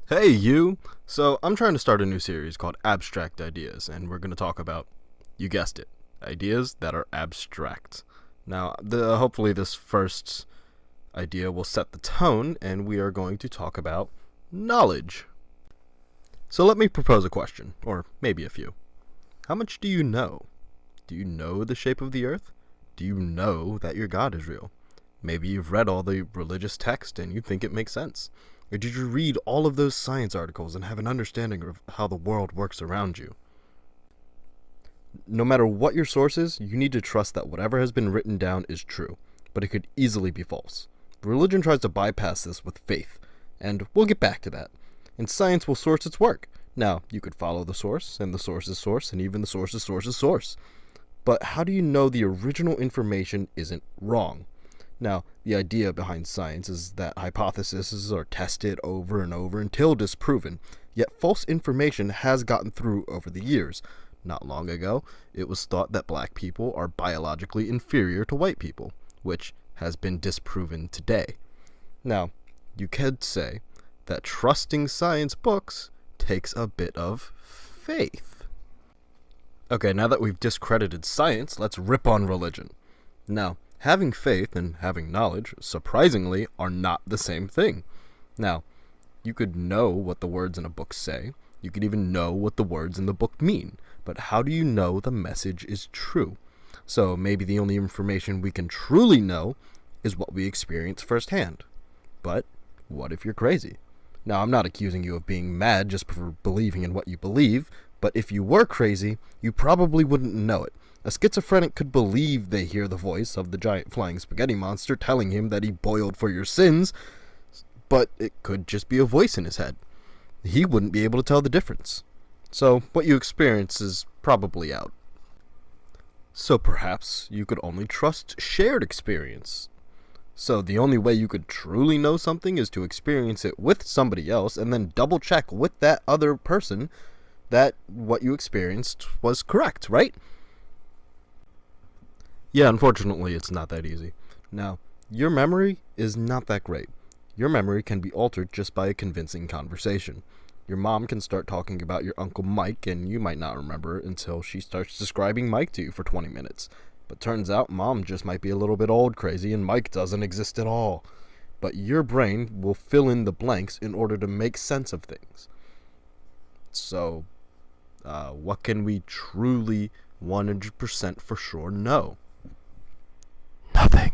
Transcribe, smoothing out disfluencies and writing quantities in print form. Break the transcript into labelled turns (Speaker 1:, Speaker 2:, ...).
Speaker 1: Hey, you! So, I'm trying to start a new series called Abstract Ideas, and we're going to talk about, you guessed it, ideas that are abstract. Now, hopefully, this first idea will set the tone, and we are going to talk about knowledge. So, let me propose a question, or maybe a few. How much do you know? Do you know the shape of the earth? Do you know that your God is real? Maybe you've read all the religious text and you think it makes sense. Or did you read all of those science articles and have an understanding of how the world works around you? No matter what your source is, you need to trust that whatever has been written down is true, but it could easily be false. Religion tries to bypass this with faith, and we'll get back to that. And science will source its work. Now, you could follow the source, and the source's source, and even the source's source's source. But how do you know the original information isn't wrong? Now, the idea behind science is that hypotheses are tested over and over until disproven, yet false information has gotten through over the years. Not long ago, it was thought that black people are biologically inferior to white people, which has been disproven today. Now, you could say that trusting science books takes a bit of faith. Okay, now that we've discredited science, let's rip on religion. Now, having faith and having knowledge, surprisingly, are not the same thing. Now, you could know what the words in a book say, you could even know what the words in the book mean, but how do you know the message is true? So maybe the only information we can truly know is what we experience firsthand. But what if you're crazy? Now, I'm not accusing you of being mad just for believing in what you believe, but if you were crazy, you probably wouldn't know it. A schizophrenic could believe they hear the voice of the giant flying spaghetti monster telling him that he boiled for your sins, but it could just be a voice in his head. He wouldn't be able to tell the difference. So what you experience is probably out. So perhaps you could only trust shared experience. So the only way you could truly know something is to experience it with somebody else and then double check with that other person that what you experienced was correct, right? Yeah, unfortunately, it's not that easy. Now, your memory is not that great. Your memory can be altered just by a convincing conversation. Your mom can start talking about your Uncle Mike, and you might not remember it until she starts describing Mike to you for 20 minutes. But turns out mom just might be a little bit old crazy and Mike doesn't exist at all. But your brain will fill in the blanks in order to make sense of things. So, what can we truly 100% for sure know? Nothing.